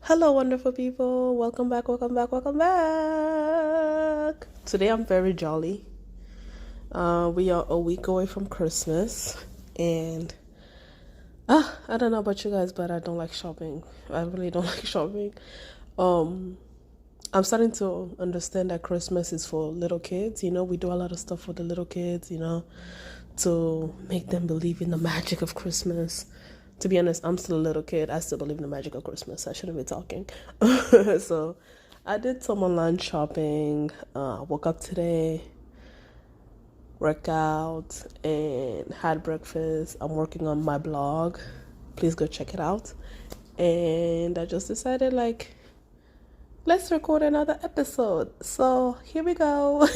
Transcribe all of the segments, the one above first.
Hello, wonderful people. Welcome back, welcome back, welcome back. Today I'm very jolly. We are a week away from Christmas, and I don't know about you guys, but I don't like shopping. I really don't like shopping. Um, I'm starting to understand that Christmas is for little kids. We do a lot of stuff for the little kids, to make them believe in the magic of Christmas. To be honest, I'm still a little kid. I still believe in the magic of Christmas. I shouldn't be talking. So I did some online shopping. Woke up today, worked out, and had breakfast. I'm working on my blog. Please go check it out. And I just decided, let's record another episode. So here we go.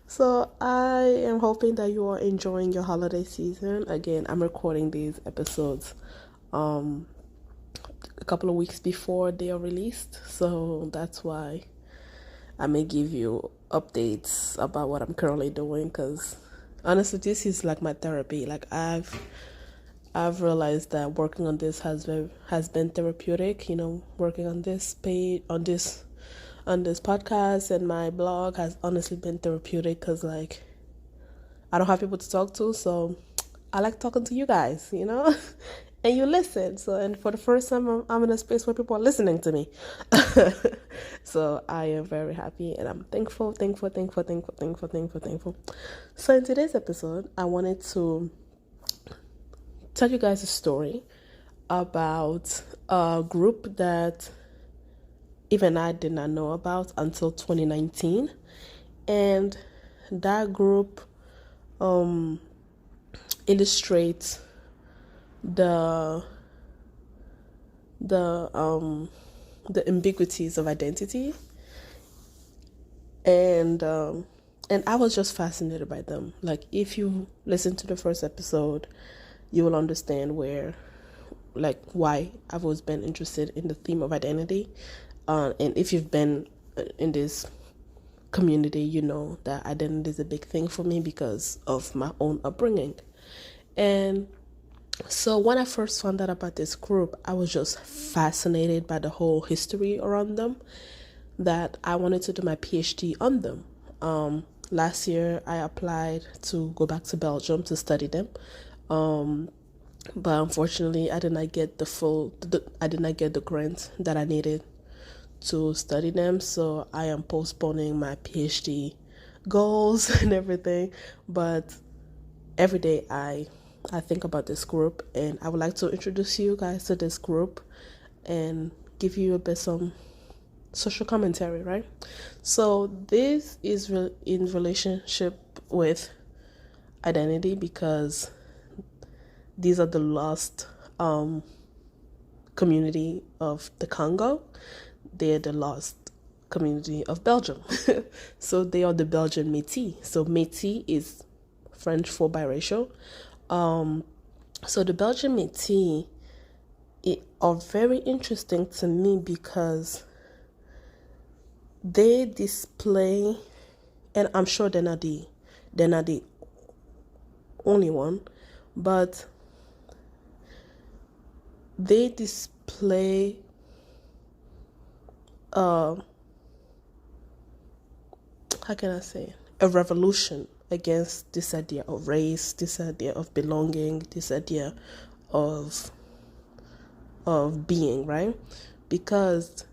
So I am hoping that you are enjoying your holiday season. Again, I'm recording these episodes a couple of weeks before they are released. So that's why I may give you updates about what I'm currently doing, because honestly, this is like my therapy. I've realized that working on this has been therapeutic. Working on this page, on this podcast and my blog has honestly been therapeutic, because I don't have people to talk to, so I like talking to you guys, and you listen. So, and for the first time, I'm in a space where people are listening to me. So I am very happy, and I'm thankful. So in today's episode, I wanted to tell you guys a story about a group that even I did not know about until 2019. And that group illustrates the ambiguities of identity, and I was just fascinated by them. Like, if you listen to the first episode, you will understand why I've always been interested in the theme of identity. And if you've been in this community, you know that identity is a big thing for me because of my own upbringing. And so when I first found out about this group, I was just fascinated by the whole history around them, that I wanted to do my PhD on them. Last year, I applied to go back to Belgium to study them. But unfortunately, I did not get the grant that I needed to study them, so I am postponing my PhD goals and everything. But every day I think about this group, and I would like to introduce you guys to this group and give you a bit some social commentary, right? So this is in relationship with identity, because these are the lost community of the Congo. They're the lost community of Belgium. So they are the Belgian Metis. So Metis is French for biracial. So the Belgian Metis are very interesting to me because they display, and I'm sure they're not the only one, but they display how can I say, a revolution against this idea of race, this idea of belonging, this idea of being, right? Because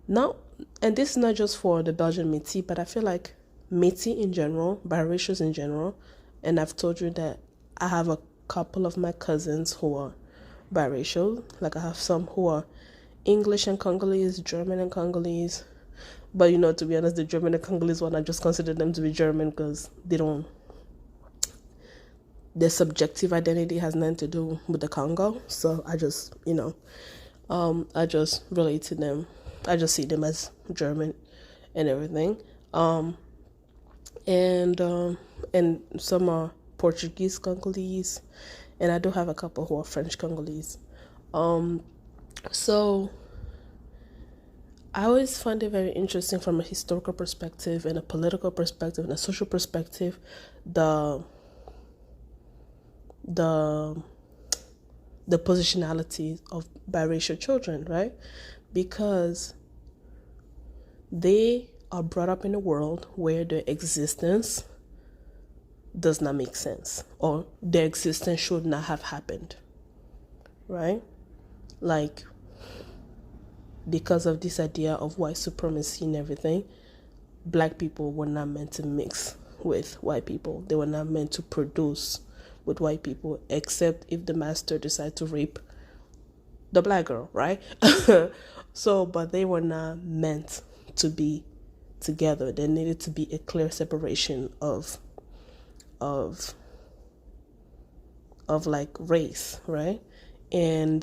now, and this is not just for the Belgian Métis, but I feel like Métis in general, biracials in general, and I've told you that I have a couple of my cousins who are biracial. Like, I have some who are English and Congolese, German and Congolese. But to be honest, the German and Congolese one, I just consider them to be German because their subjective identity has nothing to do with the Congo. So I just, I just relate to them. I just see them as German and everything. And some are Portuguese Congolese, and I do have a couple who are French Congolese. So I always find it very interesting from a historical perspective and a political perspective and a social perspective, the the positionality of biracial children, right? Because they are brought up in a world where their existence does not make sense, or their existence should not have happened, right? Like, because of this idea of white supremacy and everything, black people were not meant to mix with white people. They were not meant to produce with white people, except if the master decided to rape the black girl, right? So, but they were not meant to be together. There needed to be a clear separation of like race, right? And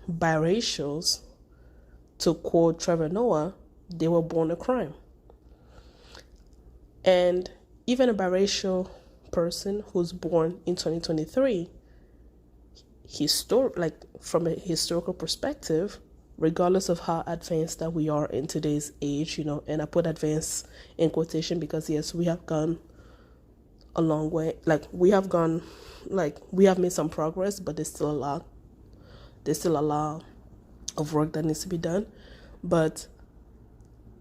biracials, to quote Trevor Noah, they were born a crime. And even a biracial person who's born in 2023, like from a historical perspective, regardless of how advanced that we are in today's age, and I put advanced in quotation because yes, we have gone a long way. Like we have made some progress, but there's still a lot of work that needs to be done. But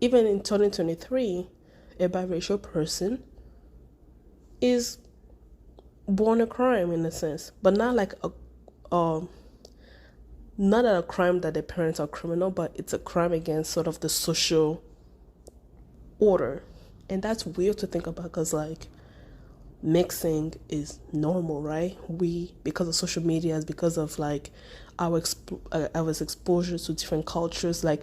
even in 2023, a biracial person is born a crime in a sense, but not like not a crime that their parents are criminal, but it's a crime against sort of the social order. And that's weird to think about because like mixing is normal, right? Because of social media, because of like our exposure to different cultures, like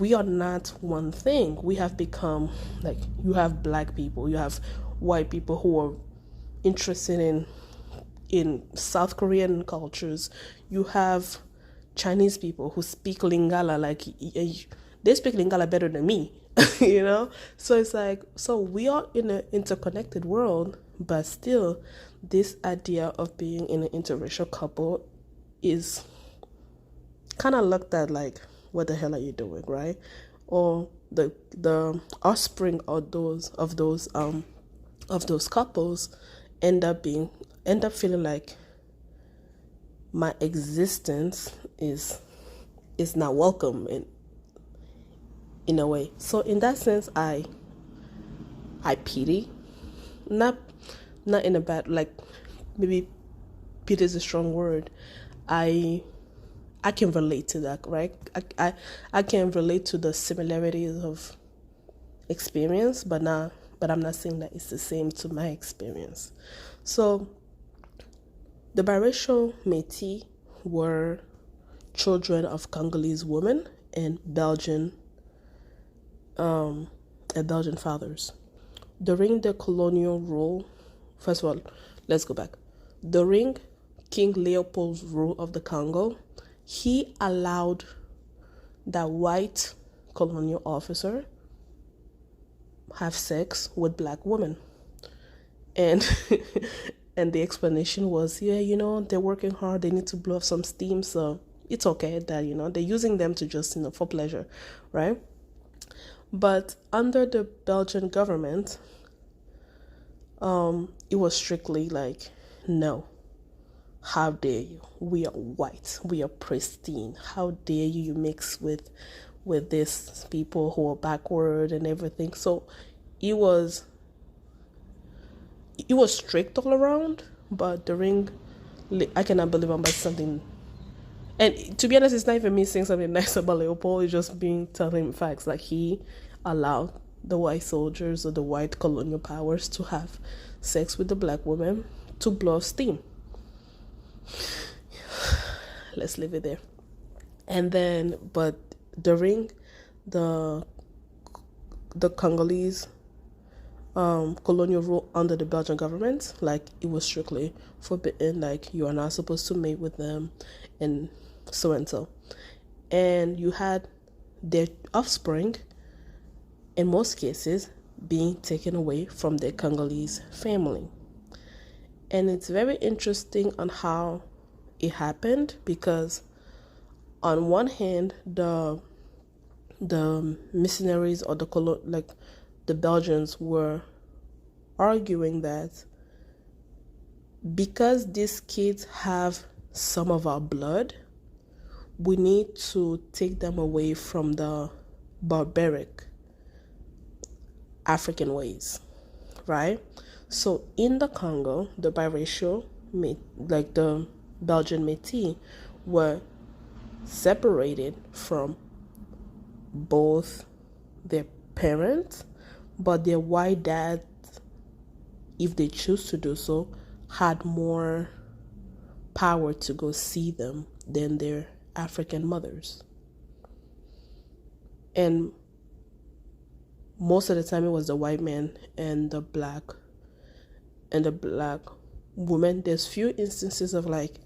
we are not one thing. We have become like, you have black people, you have white people who are interested in South Korean cultures, you have Chinese people who speak Lingala, like they speak Lingala better than me. So it's like, so we are in an interconnected world, but still this idea of being in an interracial couple is kind of looked at like, what the hell are you doing, right? Or the offspring of those couples end up feeling like my existence is not welcome in a way. So in that sense, I pity, not in a bad, like, maybe pity is a strong word. I can relate to that, right? I can relate to the similarities of experience, but I'm not saying that it's the same to my experience. So the biracial Metis were children of Congolese women and Belgian fathers. During the colonial rule, first of all, let's go back. During King Leopold's rule of the Congo, he allowed that white colonial officer have sex with black women. And and the explanation was, they're working hard, they need to blow off some steam, so it's okay that, they're using them to just, for pleasure, right? But under the Belgian government, it was strictly like, no, how dare you? We are white, we are pristine. How dare you mix with these people who are backward and everything? So it was strict all around, but I cannot believe I'm about something. And to be honest, it's not even me saying something nice about Leopold. It's just telling him facts. Like, he allowed the white soldiers or the white colonial powers to have sex with the black women to blow off steam. Let's leave it there. And then, but during the Congolese colonial rule under the Belgian government, like, it was strictly forbidden. Like, you are not supposed to mate with them, and so. And you had their offspring, in most cases, being taken away from their Congolese family. And it's very interesting on how it happened, because on one hand, the missionaries or the Belgians were arguing that because these kids have some of our blood, we need to take them away from the barbaric African ways, right? So in the Congo, the biracial, like the Belgian Metis, were separated from both their parents, but their white dads, if they choose to do so, had more power to go see them than their African mothers. And most of the time it was the white man and the black woman. There's few instances of like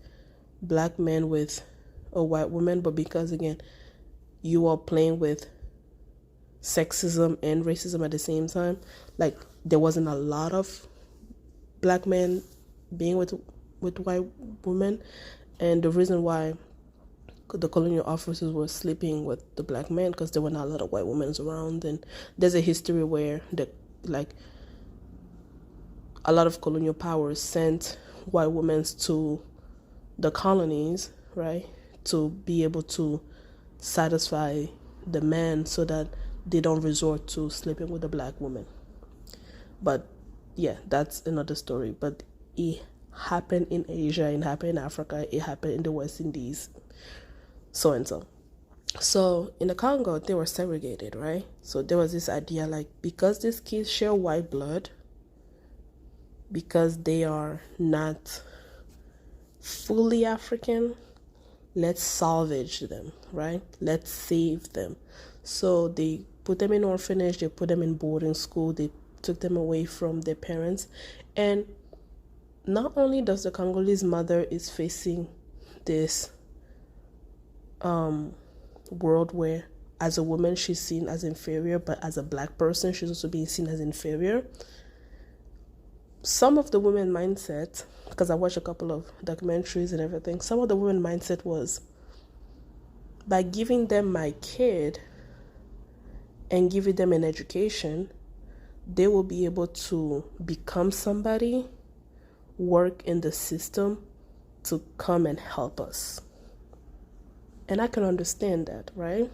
black men with a white woman, but because again you are playing with sexism and racism at the same time, like there wasn't a lot of black men being with white women. And the reason why the colonial officers were sleeping with the black men, because there were not a lot of white women around. And there's a history where a lot of colonial powers sent white women to the colonies, right, to be able to satisfy the men so that they don't resort to sleeping with the black woman. But yeah, that's another story. But it happened in Asia, it happened in Africa, it happened in the West Indies, so and so. So in the Congo, they were segregated, right? So there was this idea like, because these kids share white blood, because they are not fully African, let's salvage them, right? Let's save them. So they put them in orphanage, they put them in boarding school, they took them away from their parents. And not only does the Congolese mother is facing this world where as a woman she's seen as inferior, but as a black person she's also being seen as inferior. Some of the women mindset, because I watched a couple of documentaries and everything, some of the women mindset was, by giving them my kid and giving them an education, they will be able to become somebody, work in the system to come and help us. And I can understand that, right?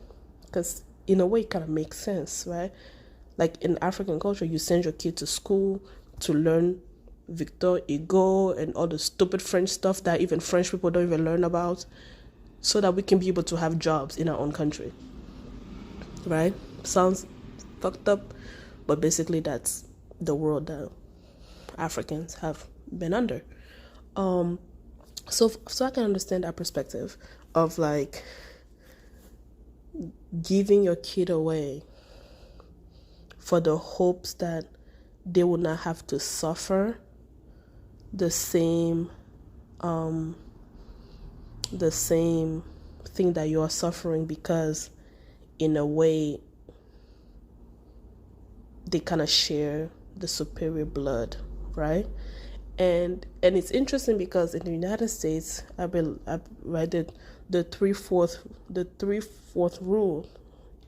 Because in a way it kind of makes sense, right? Like in African culture, you send your kid to school to learn Victor Hugo and all the stupid French stuff that even French people don't even learn about, so that we can be able to have jobs in our own country, right? Sounds fucked up, but basically that's the world that Africans have been under. So I can understand that perspective of like giving your kid away for the hopes that they will not have to suffer the same thing that you are suffering, because in a way they kind of share the superior blood, right? And it's interesting because in the United States, I read it, the 3/4 rule,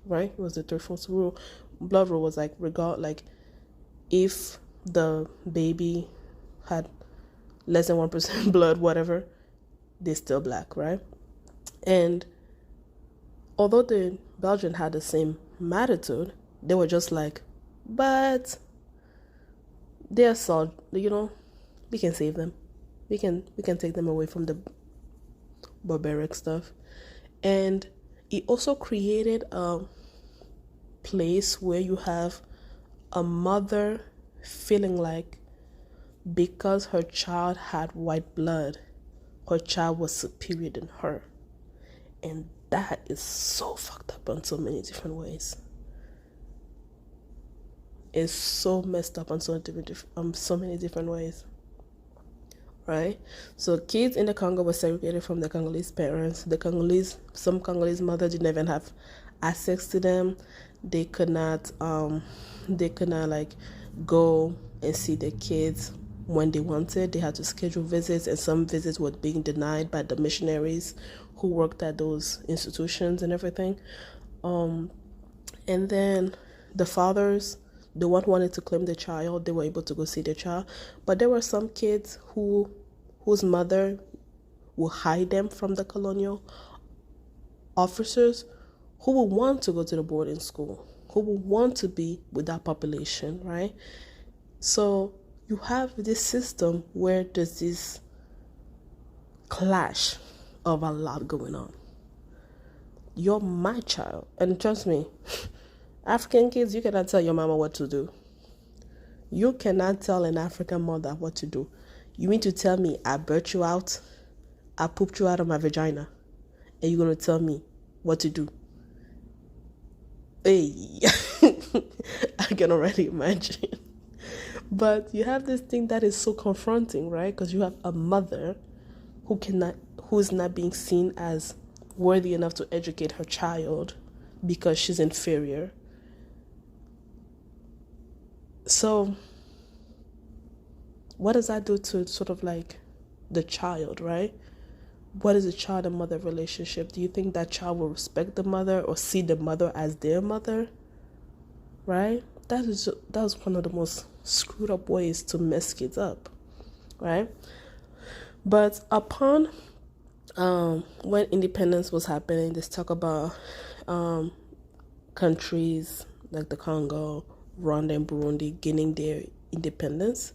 right? It was the 3/4 rule. Blood rule was like, if the baby had less than 1% blood, whatever, they're still black, right? And although the Belgian had the same attitude, they were just like, but they're salt, we can save them. We can take them away from the barbaric stuff. And it also created a place where you have a mother feeling like because her child had white blood, her child was superior than her. And that is so fucked up in so many different ways. It's so messed up on so many different ways, right? So kids in the Congo were segregated from the Congolese parents. Some Congolese mothers didn't even have access to them. They could not like go and see their kids when they wanted. They had to schedule visits, and some visits were being denied by the missionaries who worked at those institutions and everything. And then the fathers, the one who wanted to claim the child, they were able to go see their child. But there were some kids whose mother will hide them from the colonial officers who will want to go to the boarding school, who will want to be with that population, right? So you have this system where there's this clash of a lot going on. You're my child, and trust me, African kids, you cannot tell your mama what to do. You cannot tell an African mother what to do. You mean to tell me I birthed you out, I pooped you out of my vagina, and you're going to tell me what to do? Hey, I can already imagine. But you have this thing that is so confronting, right? Because you have a mother who is not being seen as worthy enough to educate her child because she's inferior. So what does that do to sort of like the child, right? What is a child and mother relationship? Do you think that child will respect the mother or see the mother as their mother? Right? That was one of the most screwed up ways to mess kids up, right? But upon when independence was happening, let's talk about countries like the Congo, Rwanda, and Burundi gaining their independence.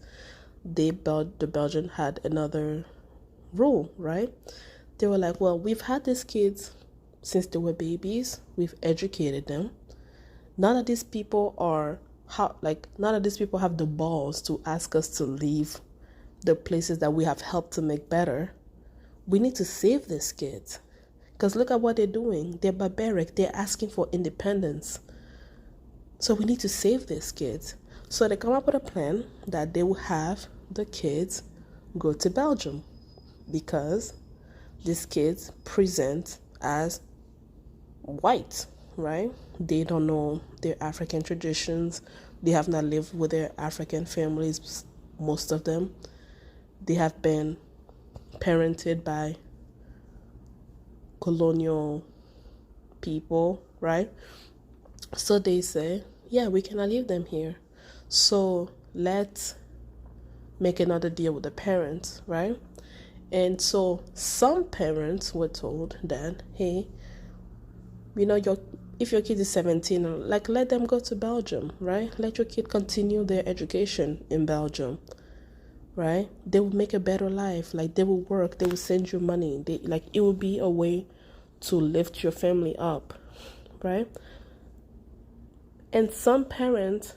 The Belgian had another rule, right? They were like, well, we've had these kids since they were babies. We've educated them. None of these people have the balls to ask us to leave the places that we have helped to make better. We need to save these kids. Because look at what they're doing. They're barbaric. They're asking for independence. So we need to save these kids. So they come up with a plan that they will have the kids go to Belgium because these kids present as white, right? They don't know their African traditions. They have not lived with their African families, most of them. They have been parented by colonial people, right? So they say, yeah, we cannot leave them here. So let's make another deal with the parents, right? And so some parents were told that, hey, if your kid is 17, like, let them go to Belgium, right? Let your kid continue their education in Belgium, right? They will make a better life. Like, they will work. They will send you money. It will be a way to lift your family up, right? And some parents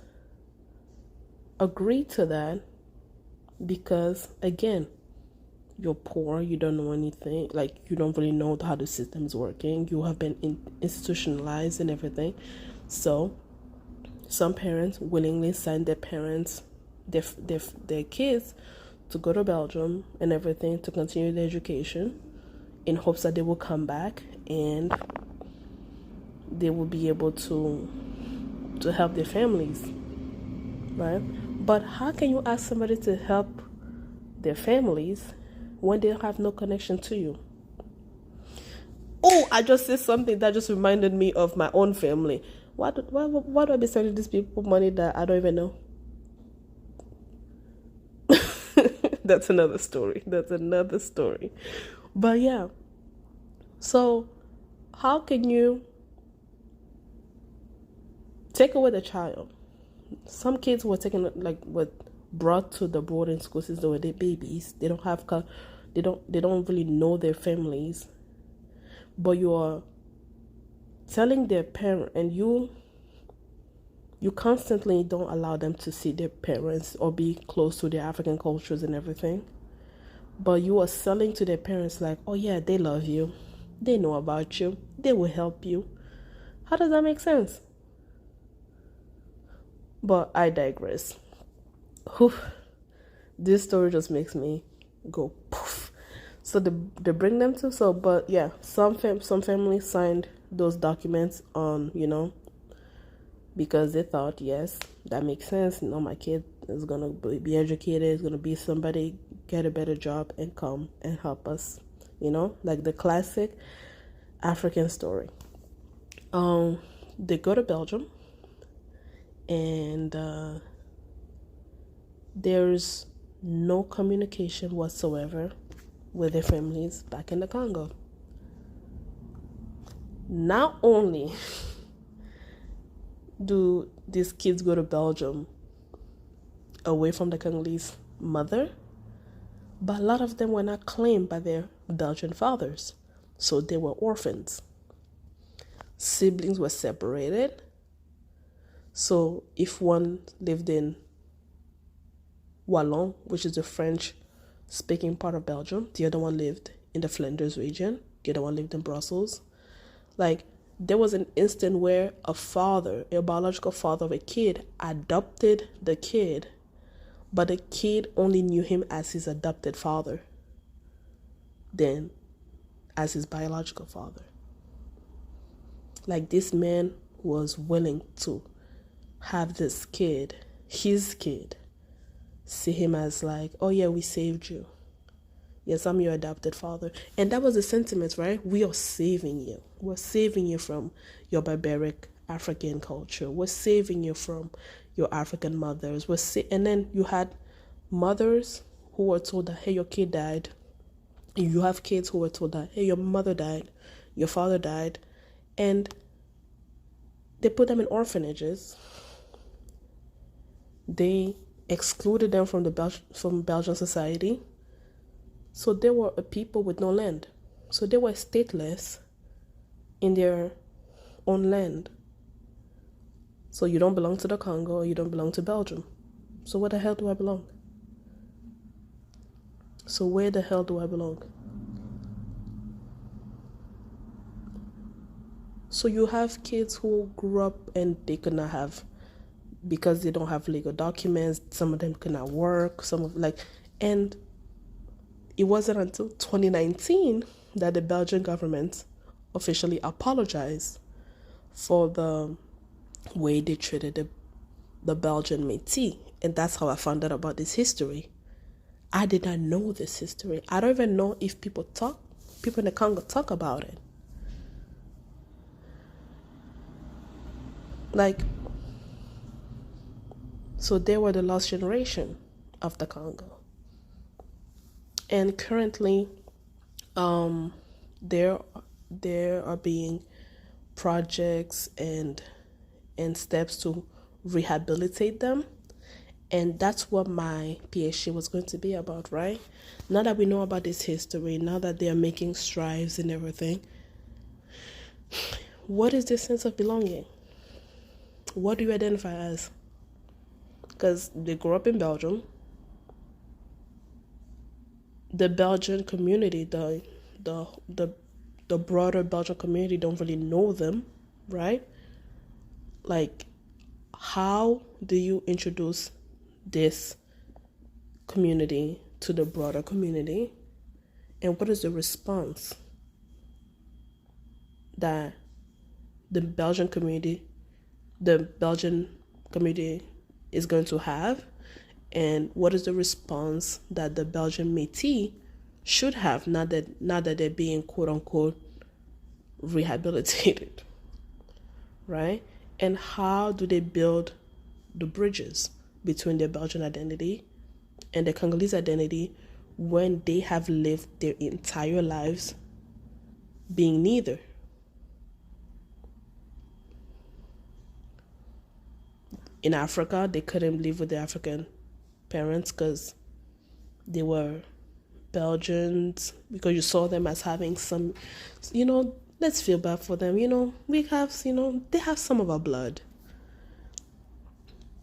agree to that because, again, you're poor, you don't know anything, like you don't really know how the system is working, you have been institutionalized and everything. So some parents willingly send their kids to go to Belgium and everything to continue their education in hopes that they will come back and they will be able to help their families, right? But how can you ask somebody to help their families when they have no connection to you? Oh, I just said something that just reminded me of my own family. Why do I be sending these people money that I don't even know? That's another story. But yeah. So how can you take away the child? Some kids were taken, brought to the boarding school since they were their babies. They don't really know their families. But you are telling their parent, and you constantly don't allow them to see their parents or be close to their African cultures and everything. But you are selling to their parents like, oh yeah, they love you. They know about you. They will help you. How does that make sense? But I digress. Whew. This story just makes me go poof. So they bring them to, but yeah, some families signed those documents on, because they thought, yes, that makes sense. My kid is going to be educated, is going to be somebody, get a better job and come and help us, like the classic African story. They go to Belgium and there's no communication whatsoever with their families back in the Congo. Not only do these kids go to Belgium away from the Congolese mother, but a lot of them were not claimed by their Belgian fathers, so they were orphans. Siblings were separated, so if one lived in Wallon, which is the French-speaking part of Belgium, the other one lived in the Flanders region, the other one lived in Brussels. Like, there was an instant where a biological father of a kid, adopted the kid, but the kid only knew him as his adopted father than as his biological father. Like, this man was willing to have this kid, his kid, see him as like, oh yeah, we saved you. Yes, I'm your adopted father. And that was the sentiment, right? We are saving you. We're saving you from your barbaric African culture. We're saving you from your African mothers. And then you had mothers who were told that, hey, your kid died. You have kids who were told that, hey, your mother died, your father died. And they put them in orphanages. They excluded them from from Belgian society. So they were a people with no land. So they were stateless in their own land. So you don't belong to the Congo, you don't belong to Belgium. So where the hell do I belong? So where the hell do I belong? So you have kids who grew up and they could not have, because they don't have legal documents, some of them could not work, and it wasn't until 2019 that the Belgian government officially apologized for the way they treated the Belgian Metis. And that's how I found out about this history. I did not know this history. I don't even know if people in the Congo talk about it. So they were the lost generation of the Congo. And currently, there are being projects and steps to rehabilitate them. And that's what my PhD was going to be about, right? Now that we know about this history, now that they are making strides and everything, what is this sense of belonging? What do you identify as? Because they grew up in Belgium. The Belgian community, the broader Belgian community don't really know them, right? Like, how do you introduce this community to the broader community? And what is the response that the Belgian community is going to have? And what is the response that the Belgian Metis should have now that they're being quote unquote rehabilitated, right? And how do they build the bridges between their Belgian identity and their Congolese identity when they have lived their entire lives being neither? In Africa, they couldn't live with their African parents because they were Belgians, because you saw them as having some, let's feel bad for them. They have some of our blood.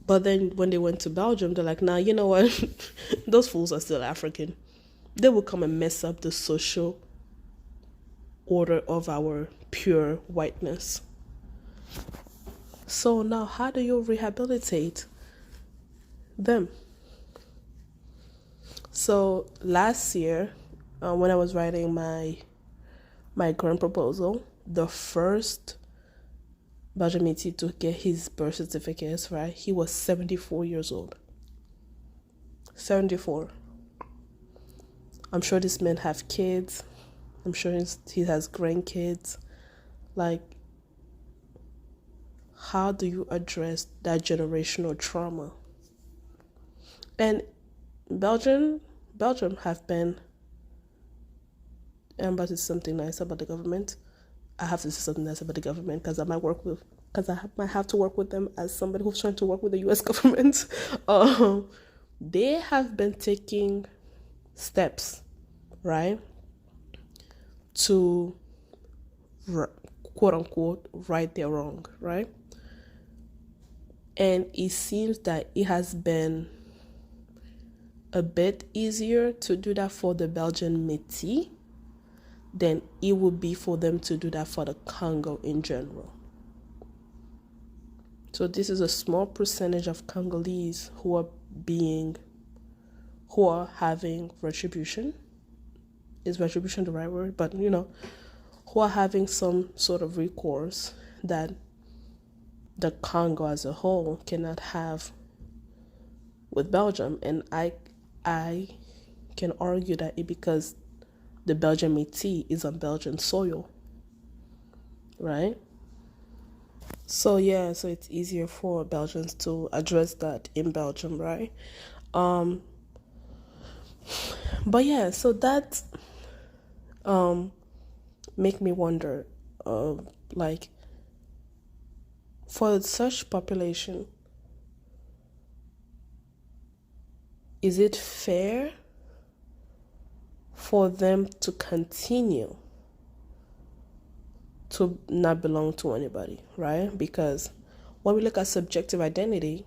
But then when they went to Belgium, they're like, nah, you know what? Those fools are still African. They will come and mess up the social order of our pure whiteness. So now, how do you rehabilitate them? So last year, when I was writing my grant proposal, the first Belgian Metis to get his birth certificates, right? He was 74 years old. 74. I'm sure this man have kids. I'm sure he has grandkids. Like, how do you address that generational trauma? And Belgium have been I'm about to say something nice about the government. I have to say something nice about the government because might have to work with them as somebody who's trying to work with the U.S. government. They have been taking steps, right, to quote unquote right their wrong, right? And it seems that it has been a bit easier to do that for the Belgian Metis than it would be for them to do that for the Congo in general. So this is a small percentage of Congolese who are having retribution. Is retribution the right word? But who are having some sort of recourse that the Congo as a whole cannot have with Belgium. And I can argue that it's because the Belgian Metis is on Belgian soil, right? So it's easier for Belgians to address that in Belgium, right? But yeah, so that make me wonder, like, for such population, is it fair for them to continue to not belong to anybody, right? Because when we look at subjective identity,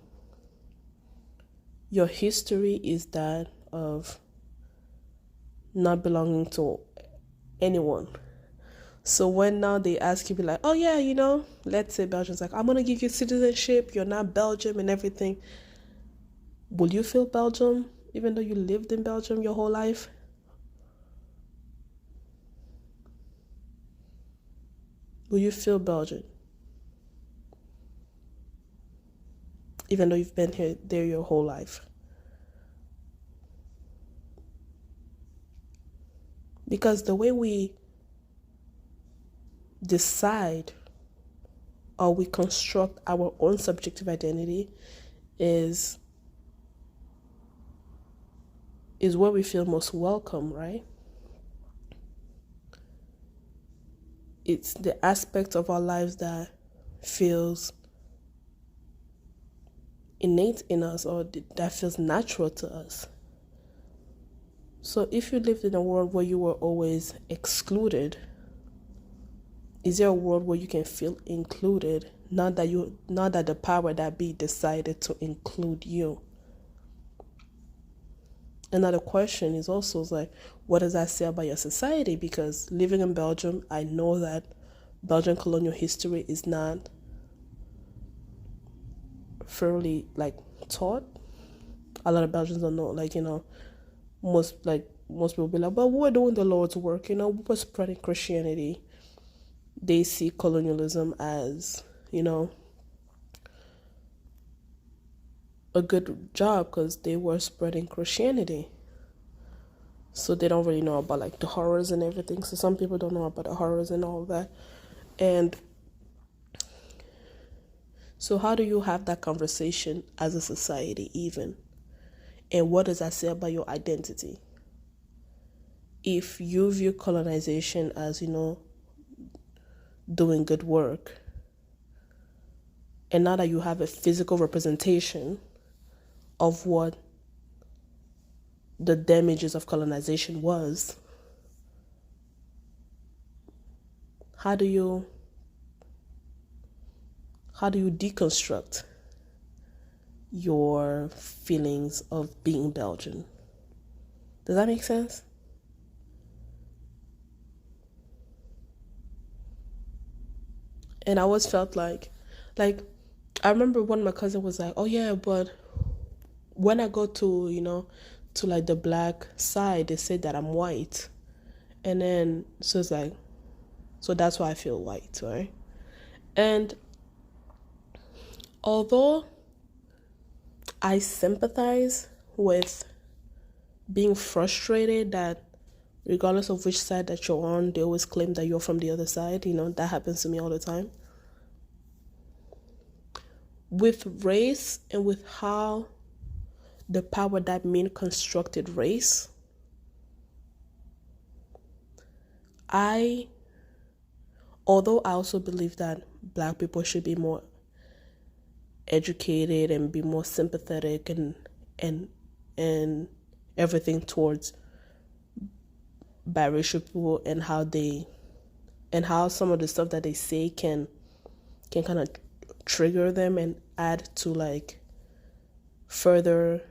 your history is that of not belonging to anyone. So when now they ask you, be like, oh yeah, let's say Belgium's like, I'm gonna give you citizenship, you're not Belgium and everything. Will you feel Belgium even though you lived in Belgium your whole life? Will you feel Belgian even though you've been there your whole life? Because the way we decide or we construct our own subjective identity is where we feel most welcome, right? It's the aspect of our lives that feels innate in us or that feels natural to us. So if you lived in a world where you were always excluded, is there a world where you can feel included, not that the power that be decided to include you? Another question is also like, what does that say about your society? Because living in Belgium, I know that Belgian colonial history is not fairly taught. A lot of Belgians don't know, most people be like, but we're doing the Lord's work, we're spreading Christianity. They see colonialism as, a good job because they were spreading Christianity. So they don't really know about the horrors and everything. So some people don't know about the horrors and all that. And so how do you have that conversation as a society even? And what does that say about your identity? If you view colonization as, doing good work, and now that you have a physical representation of what the damages of colonization was, how do you deconstruct your feelings of being Belgian? Does that make sense? And I always felt like I remember when my cousin was like, oh yeah, but when I go to, to the black side, they say that I'm white. And then, so it's like, so that's why I feel white, right? And although I sympathize with being frustrated that regardless of which side that you're on, they always claim that you're from the other side, that happens to me all the time. With race and with how the power that men constructed race, I although I also believe that Black people should be more educated and be more sympathetic and everything towards biracial people, and how some of the stuff that they say can kind of trigger them and add to like further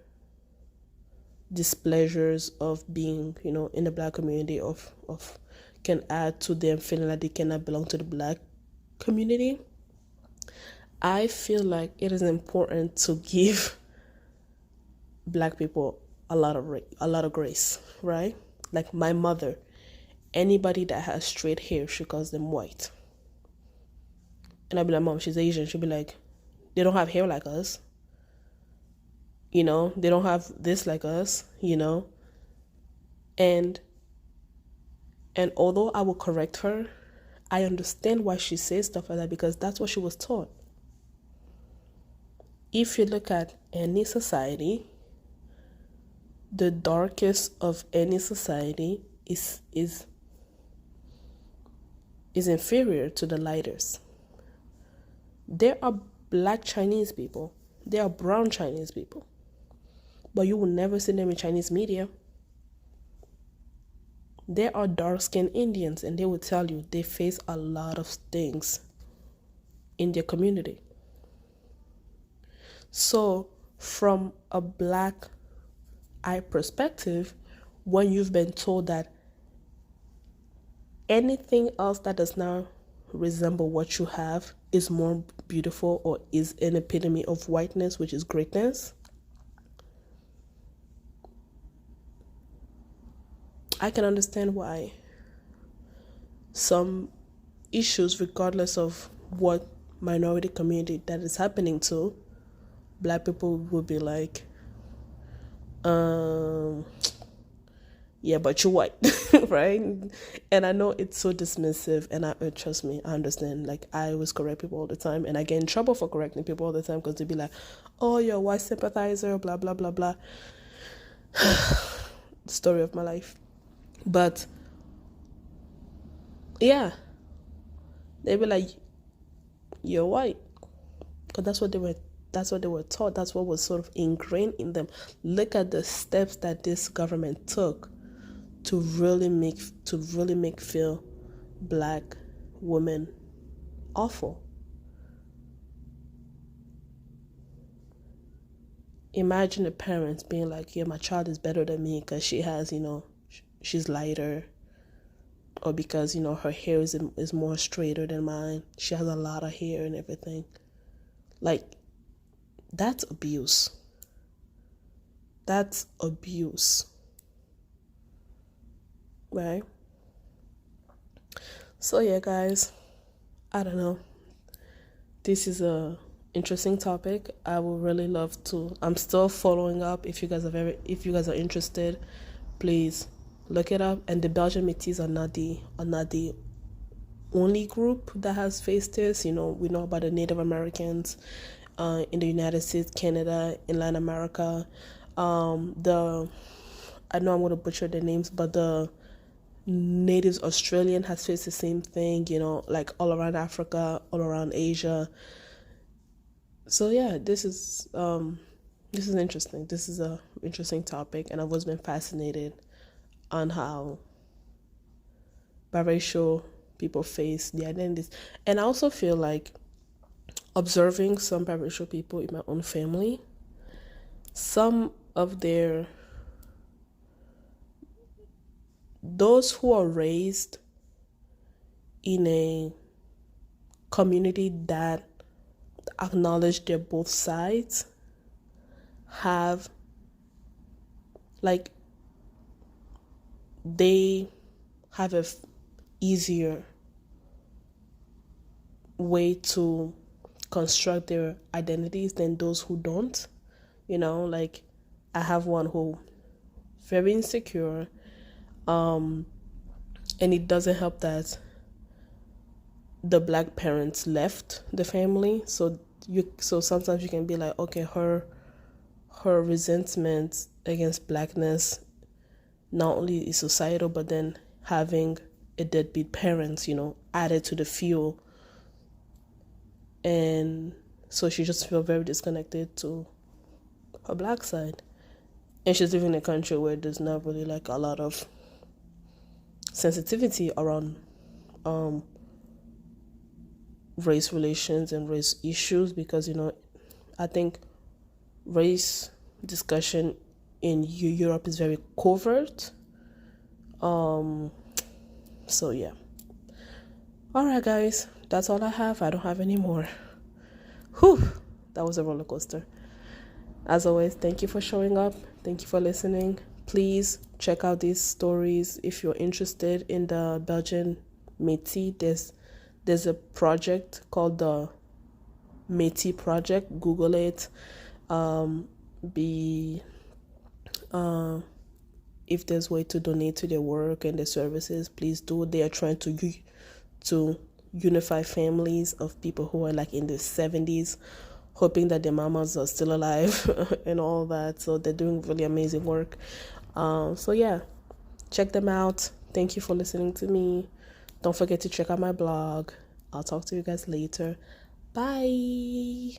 displeasures of being, in the Black community, of can add to them feeling like they cannot belong to the Black community. I feel like it is important to give Black people a lot of grace, right? Like my mother, anybody that has straight hair, she calls them white. And I'll be like, Mom, she's Asian. She'll be like, they don't have hair like us. They don't have this like us, And although I will correct her, I understand why she says stuff like that, because that's what she was taught. If you look at any society, the darkest of any society is inferior to the lightest. There are Black Chinese people. There are brown Chinese people. But you will never see them in Chinese media. There are dark-skinned Indians, and they will tell you they face a lot of things in their community. So from a Black eye perspective, when you've been told that anything else that does not resemble what you have is more beautiful or is an epitome of whiteness, which is greatness, I can understand why some issues, regardless of what minority community that is happening to, Black people will be like, yeah, but you're white, right? And I know it's so dismissive, and trust me, I understand. Like, I always correct people all the time, and I get in trouble for correcting people all the time because they'd be like, oh, you're a white sympathizer, blah, blah, blah, blah. Story of my life. But, yeah, they'd be like, you're white. Because that's what they were taught. That's what was sort of ingrained in them. Look at the steps that this government took to really make feel Black women awful. Imagine the parents being like, yeah, my child is better than me because she has, she's lighter, or because, her hair is more straighter than mine. She has a lot of hair and everything. Like, that's abuse. That's abuse. Right? So yeah, guys, I don't know. This is a interesting topic. I would really love to. I'm still following up. If you guys are interested, please look it up. And the Belgian Metis are not the only group that has faced this. We know about the Native Americans in the United States, Canada, in Latin America. I know I'm going to butcher the names, but the Natives Australian has faced the same thing, like all around Africa, all around Asia. So yeah, this is interesting. This is a interesting topic, and I've always been fascinated on how biracial people face the identities. And I also feel like observing some biracial people in my own family, some of those who are raised in a community that acknowledge their both sides have, like, they have a easier way to construct their identities than those who don't. Like, I have one who very insecure, and it doesn't help that the Black parents left the family, so sometimes you can be like, okay, her resentment against Blackness not only is societal, but then having a deadbeat parent, added to the fuel. And so she just felt very disconnected to her black side. And she's living in a country where there's not really like a lot of sensitivity around race relations and race issues, because I think race discussion in Europe is very covert. So yeah. All right, guys, that's all I have. I don't have any more. Whew, that was a roller coaster. As always, thank you for showing up. Thank you for listening. Please check out these stories if you're interested in the Belgian Metis. There's a project called the Metis Project. Google it. If there's way to donate to their work and their services, please do. They are trying to unify families of people who are like in their 70s, hoping that their mamas are still alive and all that. So they're doing really amazing work. So yeah, check them out. Thank you for listening to me. Don't forget to check out my blog. I'll talk to you guys later. Bye.